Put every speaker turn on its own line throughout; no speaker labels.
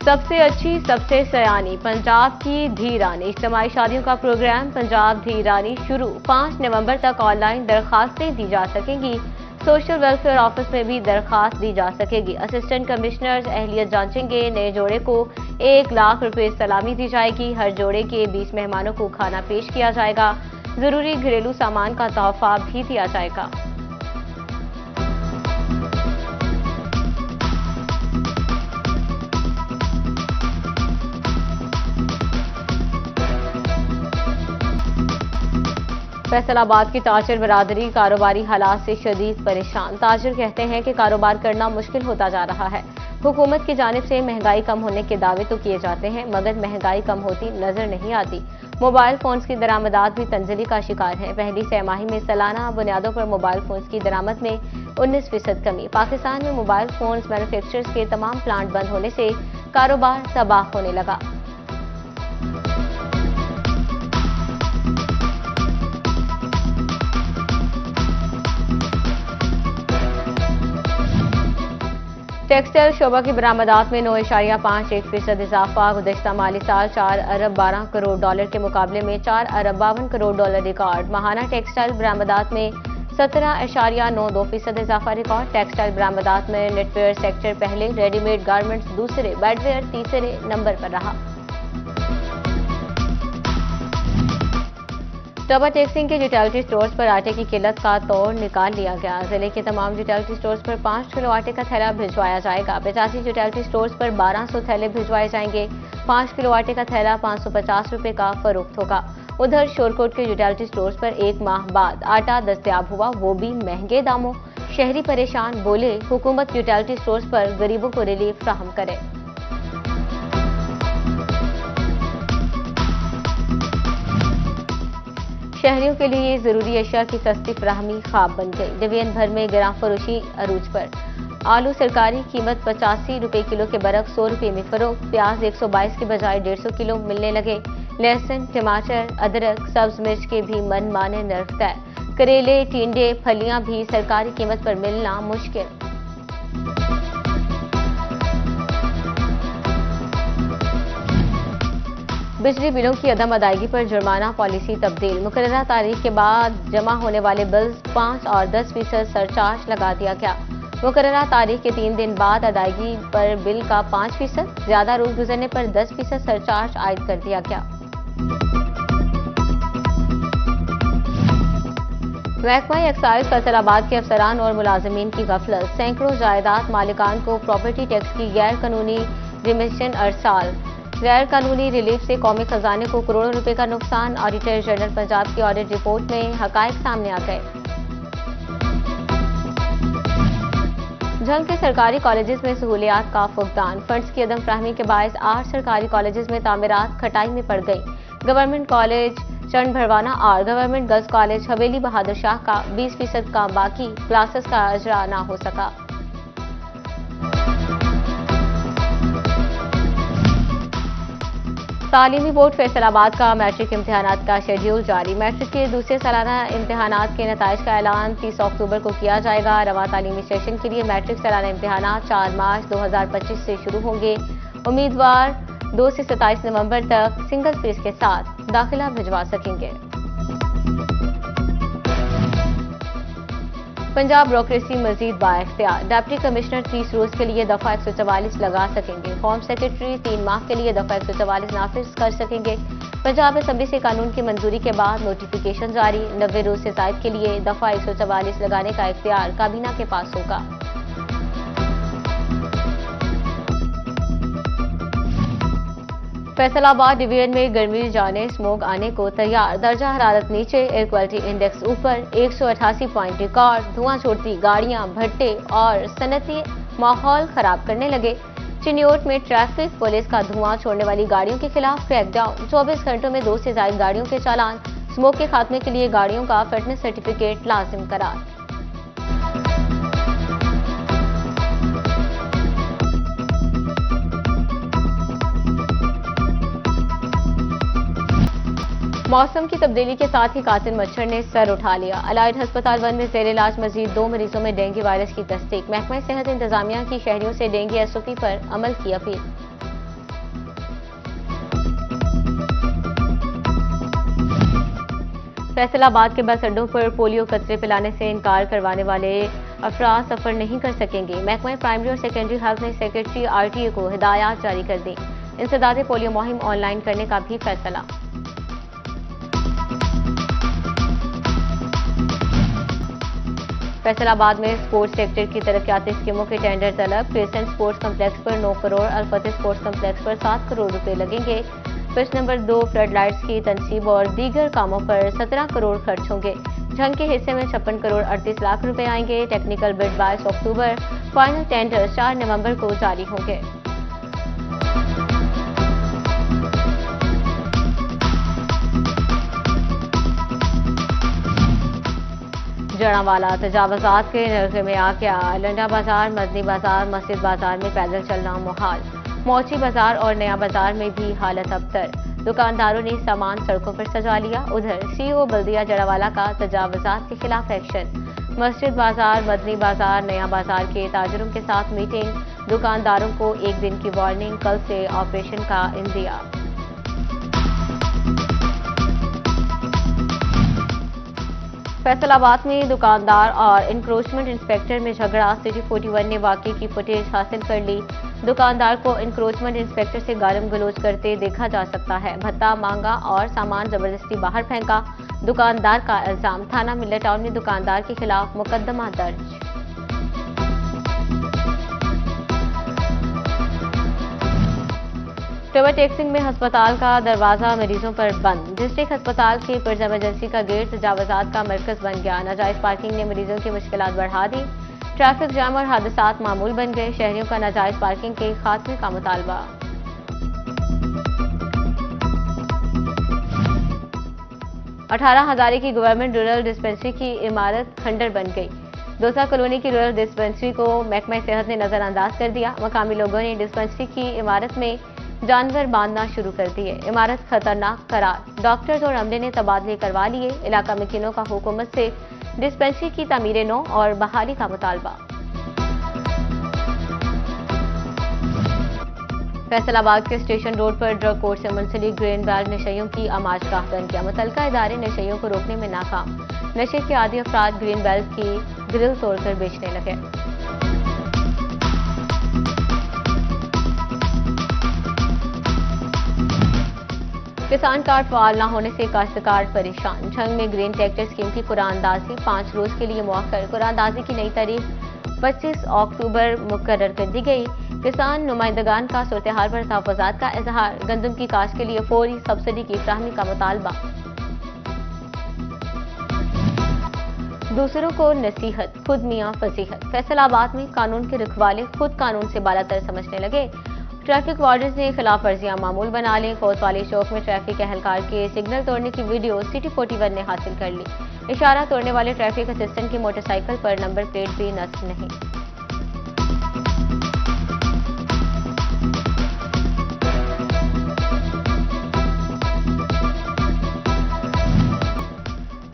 सबसे अच्छी सबसे सयानी पंजाब की धी रानी इज्तिमाई शादियों का प्रोग्राम पंजाब धी रानी शुरू 5 नवंबर तक ऑनलाइन दरखास्तें दी जा सकेंगी। सोशल वेलफेयर ऑफिस में भी दरखास्त दी जा सकेगी। असिस्टेंट कमिश्नर्स अहलियत जांचेंगे। नए जोड़े को 1 लाख रुपए सलामी दी जाएगी। हर जोड़े के 20 मेहमानों को खाना पेश किया जाएगा। जरूरी घरेलू सामान का तोहफा भी दिया जाएगा। फैसलाबाद की ताजिर बरादरी कारोबारी हालात से शदीद परेशान। ताजिर कहते हैं कि कारोबार करना मुश्किल होता जा रहा है। हुकूमत की जानिब से महंगाई कम होने के दावे तो किए जाते हैं, मगर महंगाई कम होती नजर नहीं आती। मोबाइल फोन्स की दरामदात भी तंजली का शिकार है। पहली छमाही में सालाना बुनियादों पर मोबाइल फोन्स की दरामद में 19% कमी। पाकिस्तान में मोबाइल फोन्स मैन्युफैक्चरर्स के तमाम प्लांट बंद होने से कारोबार तबाह होने लगा। टेक्सटाइल शोबा की बरामदात में 9.51% इजाफा। गुज़श्ता माली साल 4 अरब 12 करोड़ डॉलर के मुकाबले में 4 अरब 52 करोड़ डॉलर रिकॉर्ड। माहाना टेक्सटाइल बरामदात में 17.92% इजाफा रिकॉर्ड। टेक्सटाइल बरामदात में नेटवेयर सेक्टर पहले, रेडीमेड गारमेंट्स दूसरे, बेडवेयर तीसरे नंबर पर रहा। टबा टेक्सिंग के रिटेलिटी स्टोर्स पर आटे की किल्लत का तोड़ निकाल लिया गया। जिले के तमाम रिटेलिटी स्टोर्स पर 5 किलो आटे का थैला भिजवाया जाएगा। 85 रिटेलिटी स्टोर्स पर 1200 थैले भिजवाए जाएंगे। 5 किलो आटे का थैला 550 रुपए का फरोख्त होगा। उधर शोरकोट के रिटेलिटी स्टोर्स पर 1 माह बाद आटा दस्तयाब हुआ, वो भी महंगे दामों। शहरी परेशान, बोले हुकूमत रिटेलिटी स्टोर्स पर गरीबों को रिलीफ फ्राहम करे। शहरियों के लिए जरूरी अशिया की सस्ती फराहमी ख्वाब बन गई। डिवीजन भर में गिरां फरोशी अरूज पर। आलू सरकारी कीमत 85 रुपए किलो के बरक 100 रुपए में फरोख्त। प्याज 122 के बजाय 150 किलो मिलने लगे। लहसुन, टमाटर, अदरक, सब्ज मिर्च के भी मनमाने नर्ख तय। करेले, टिंडे, फलियां भी सरकारी कीमत पर मिलना मुश्किल। बिजली बिलों की अदम अदायगी पर जुर्माना पॉलिसी तब्दील। मुकर्ररा तारीख के बाद जमा होने वाले बिल्स 5 और 10% सरचार्ज लगा दिया गया। मुकर्ररा तारीख के 3 दिन बाद अदायगी पर बिल का 5%, ज्यादा रोज गुजरने पर 10% सरचार्ज आयद कर दिया गया। महकमा एक्साइज फैसलाबाद के अफसरान और मुलाजमीन की गफलत। सैकड़ों जायदाद मालिकान को प्रॉपर्टी टैक्स की गैर कानूनी रिमिशन अरसाल। गैर कानूनी रिलीफ से कौमी खजाने को करोड़ों रुपए का नुकसान। ऑडिटर जनरल पंजाब की ऑडिट रिपोर्ट में हकायक सामने आ गए। झंग के सरकारी कॉलेजेस में सहूलियात का फुकदान। फंड्स की अदम फ्राहमी के बायस 8 सरकारी कॉलेजेस में तामीरात खटाई में पड़ गई। गवर्नमेंट कॉलेज चंद भरवाना और गवर्नमेंट गर्ल्स कॉलेज हवेली बहादुर शाह का 20% का बाकी क्लासेस का अजरा ना हो सका। तालीमी बोर्ड फैसलाबाद का मैट्रिक इम्तिहानात का शेड्यूल जारी। मैट्रिक के दूसरे सालाना इम्तिहानात के नताइज का ऐलान 30 अक्टूबर को किया जाएगा। रवा तालीमी सेशन के लिए मैट्रिक सालाना इम्तिहानात 4 मार्च 2025 से शुरू होंगे। उम्मीदवार 2 से 27 नवंबर तक सिंगल फीस के साथ दाखिला भिजवा सकेंगे। पंजाब ब्यूरोक्रेसी मजीद बाइख्तियार। डिप्टी कमिश्नर 30 रोज के लिए दफा 144 लगा सकेंगे। होम सेक्रेटरी 3 माह के लिए दफा 144 नाफिज कर सकेंगे। पंजाब असेंबली से कानून की मंजूरी के बाद नोटिफिकेशन जारी। 90 रोज से जायद के लिए दफा 144 लगाने का इख्तियार काबीना के पास होगा। फैसलाबाद डिवीजन में गर्मी जाने स्मोक आने को तैयार। दर्जा हरारत नीचे, एयर क्वालिटी इंडेक्स ऊपर। 188 पॉइंट रिकॉर्ड। धुआं छोड़ती गाड़ियां, भट्टे और सनती माहौल खराब करने लगे। चिन्योट में ट्रैफिक पुलिस का धुआं छोड़ने वाली गाड़ियों के खिलाफ क्रैकडाउन। 24 घंटों में 2 से ज्यादा गाड़ियों के चालान। स्मोक के खात्मे के लिए गाड़ियों का फिटनेस सर्टिफिकेट लाजिम करार। मौसम की तब्दीली के साथ ही कातिल मच्छर ने सर उठा लिया। अलाइड अस्पताल 1 में जेर इलाज मजीद 2 मरीजों में डेंगू वायरस की तस्दीक। महकमा सेहत इंतजामिया की शहरियों से डेंगू SOP पर अमल की अपील। फैसलाबाद के बस अड्डों पर पोलियो कतरे पिलाने से इनकार करवाने वाले अफराद सफर नहीं कर सकेंगे। महकमा प्राइमरी और सेकेंडरी हेल्थ ने सेक्रेटरी आरटीए को हिदायत जारी कर दी। इंसदाद पोलियो मुहिम ऑनलाइन करने का भी फैसला। फैसलाबाद में स्पोर्ट्स सेक्टर की तरक्याती स्कीमों के टेंडर तलब। क्रिसेंट स्पोर्ट्स कम्प्लेक्स पर 9 करोड़, अलफतेह स्पोर्ट्स कम्प्लेक्स पर 7 करोड़ रुपए लगेंगे। पिच नंबर 2 फ्लड लाइट्स की तनसीब और दीगर कामों पर 17 करोड़ खर्च होंगे। झंग के हिस्से में 56 करोड़ 38 लाख रुपए आएंगे। टेक्निकल बिड 22 अक्टूबर, फाइनल टेंडर 4 नवंबर को जारी होंगे। जड़ावाला तजावजात के नरखे में आ गया। लंडा बाजार, मदनी बाजार, मस्जिद बाजार में पैदल चलना मुहाल। मौची बाजार और नया बाजार में भी हालत अबतर। दुकानदारों ने सामान सड़कों पर सजा लिया। उधर सीईओ बल्दिया जड़ावाला का तजावजात के खिलाफ एक्शन। मस्जिद बाजार, मदनी बाजार, नया बाजार के ताजरों के साथ मीटिंग। दुकानदारों को 1 दिन की वार्निंग, कल से ऑपरेशन का इंदिया। फैसलाबाद में दुकानदार और इंक्रोचमेंट इंस्पेक्टर में झगड़ा। सिटी 41 ने वाकई की फुटेज हासिल कर ली। दुकानदार को इंक्रोचमेंट इंस्पेक्टर से गालिम गलौज करते देखा जा सकता है। भत्ता मांगा और सामान जबरदस्ती बाहर फेंका। दुकानदार का इल्जाम। थाना मिल्लर टाउन में दुकानदार के खिलाफ मुकदमा दर्ज। टावर टेक्सिंग में अस्पताल का दरवाजा मरीजों पर बंद। डिस्ट्रिक्ट अस्पताल के पुरज इमरजेंसी का गेट तजावजात का मरकज बन गया। नाजायज पार्किंग ने मरीजों की मुश्किलात बढ़ा दी। ट्रैफिक जाम और हादसात मामूल बन गए। शहरियों का नाजायज पार्किंग के खात्मे का मुतालबा। अठारह हजारे की गवर्नमेंट रूरल डिस्पेंसरी की इमारत खंडर बन गई। दोसा कॉलोनी की रूरल डिस्पेंसरी को महकमा सेहत ने नजरअंदाज कर दिया। मकामी लोगों ने डिस्पेंसरी की इमारत में जानवर बांधना शुरू कर दिए। इमारत खतरनाक करार। डॉक्टर्स और अमले ने तबादले करवा लिए। इलाका मकीनों का हुकूमत से डिस्पेंसरी की तामीर नौ और बहाली का मुतालबा। फैसलाबाद के स्टेशन रोड पर ड्रग कोर्ट से मुंसलिक ग्रीन बेल्ट नशइयों की आमाजगाह बन गया। मुतलका इदारे नशइयों को रोकने में नाकाम। नशे के आदी अफराद ग्रीन बेल्ट की ग्रिल तोड़कर बेचने लगे। किसान कार्ड फाल न होने से काश्तकार परेशान। झंग में ग्रीन ट्रैक्टर स्कीम की कुरानदाजी 5 रोज के लिए मुअक्कर। कुरानदाजी की नई तारीख 25 अक्टूबर मुकर्रर कर दी गई। किसान नुमाइंदगान का सूरत-ए-हाल पर तहफ़्फ़ुज़ात का इजहार। गंदम की काश्त के लिए फौरी सब्सिडी की फराहमी का मुतालबा। दूसरों को नसीहत, खुद मियां फजीहत। फैसलाबाद में कानून के रखवाले खुद कानून से बालातर समझने लगे। ट्रैफिक वार्डन्स ने खिलाफ वर्जियां मामूल बना ली। कोतवाली चौक में ट्रैफिक एहलकार के सिग्नल तोड़ने की वीडियो सिटी 41 ने हासिल कर ली। इशारा तोड़ने वाले ट्रैफिक असिस्टेंट की मोटरसाइकिल पर नंबर प्लेट भी नस्ब नहीं।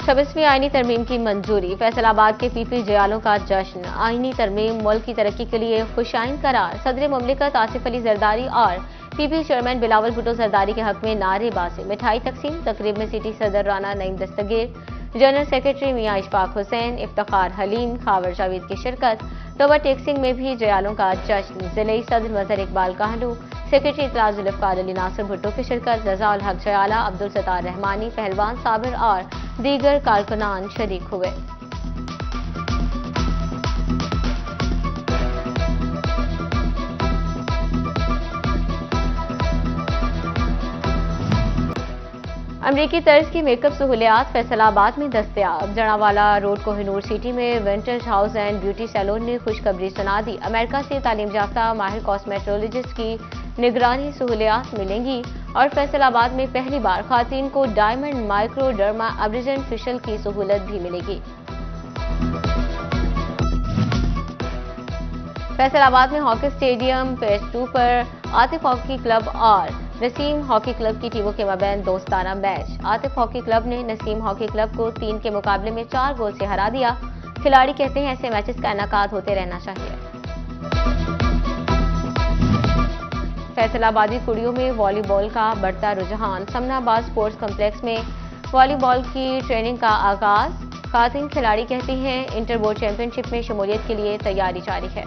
छब्बीसवीं आईनी तरमीम की मंजूरी। फैसलाबाद के पीपी जयालों का जश्न। आईनी तरमीम मुल्क की तरक्की के लिए खुशाइन करार। सदर मुमलिकत आसिफ अली जरदारी और पीपी चेयरमैन बिलावल भुट्टो जरदारी के हक में नारेबाजी। मिठाई तकसीम। तकरीब में सिटी सदर राना नईम दस्तगीर, जनरल सेक्रेटरी मियां इशफाक हुसैन, इफ्तिखार हलीम, खावर जावेद की शिरकत। टावर टेक्सिंग में भी जयालों का जश्न। जिले सदर मजहर इकबाल काहलू, सेक्रेटरी इतला जुल्फकार अली नासिर भुट्टो की शिरकत। रजा उल हक जयाला, अब्दुल सत्तार रहमानी, पहलवान साबिर और दीगर कारकुनान शरीक हुए। अमरीकी तर्ज की मेकअप सहूलियात फैसलाबाद में दस्तयाब। जड़ावाला रोड कोहिनूर सिटी में vintage house and beauty salon ने खुशखबरी सुना दी। अमेरिका से तालीम याफ्ता माहिर कॉस्मेटोलॉजिस्ट की निगरानी सहूलियात मिलेंगी और फैसलाबाद में पहली बार खातून को डायमंड माइक्रोडर्मा एब्रिजन फेशियल की सहूलत भी मिलेगी। फैसलाबाद में हॉकी स्टेडियम फेज 2 पर आतिफ हॉकी क्लब और नसीम हॉकी क्लब की टीमों के मबैन दोस्ताना मैच। आतिफ हॉकी क्लब ने नसीम हॉकी क्लब को 3 के मुकाबले में 4 गोल से हरा दिया। खिलाड़ी कहते हैं ऐसे मैचेस का इनेकाद होते रहना चाहिए। फैसलाबादी कुड़ियों में वॉलीबॉल का बढ़ता रुझान। समनाबाद स्पोर्ट्स कॉम्प्लेक्स में वॉलीबॉल की ट्रेनिंग का आगाज। खातिन खिलाड़ी कहती हैं इंटर बोर्ड चैंपियनशिप में शमूलियत के लिए तैयारी जारी है।